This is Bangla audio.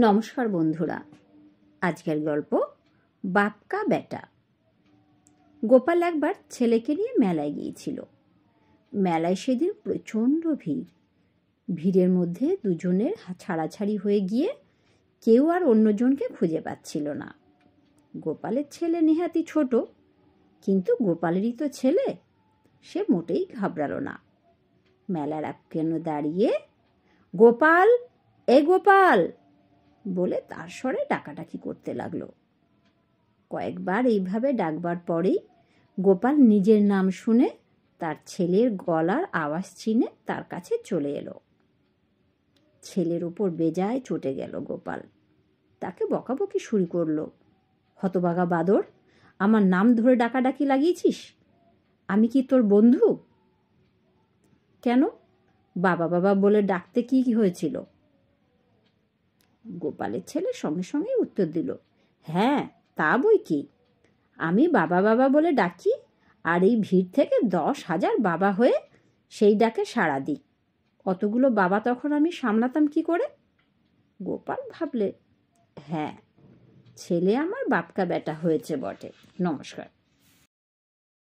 নমস্কার বন্ধুরা, আজকের গল্প বাপকা বেটা। গোপাল একবার ছেলেকে নিয়ে মেলায় গিয়েছিল। মেলায় সেদিন প্রচণ্ড ভিড়। ভিড়ের মধ্যে দুজনের ছাড়াছাড়ি হয়ে গিয়ে কেউ আর অন্যজনকে খুঁজে পাচ্ছিল না। গোপালের ছেলে নেহাতি ছোট, কিন্তু গোপালেরই তো ছেলে, সে মোটেই ঘাবড়ালো না। মেলার এক কেন দাঁড়িয়ে গোপাল, এ গোপাল বলে তার স্বরে ডাকাডাকি করতে লাগলো। কয়েকবার এইভাবে ডাকবার পরেই গোপাল নিজের নাম শুনে তার ছেলের গলার আওয়াজ চিনে তার কাছে চলে এলো। ছেলের উপর বেজায় চটে গেল গোপাল। তাকে বকাবকি শুরু করলো। হতভাগা বাদর, আমার নাম ধরে ডাকাডাকি লাগিয়েছিস? আমি কি তোর বন্ধু? কেন, বাবা বাবা বলে ডাকতে কি হয়েছিল? গোপালের ছেলে সঙ্গে সঙ্গে উত্তর দিল, হ্যাঁ তা বই কি, আমি বাবা বাবা বলে ডাকি, আর এই ভিড় থেকে 10,000 বাবা হয়ে সেই ডাকে সাড়া দিই। অতগুলো বাবা তখন আমি সামলাতাম কি করে? গোপাল ভাবলে, হ্যাঁ, ছেলে আমার বাপকা বেটা হয়েছে বটে। নমস্কার।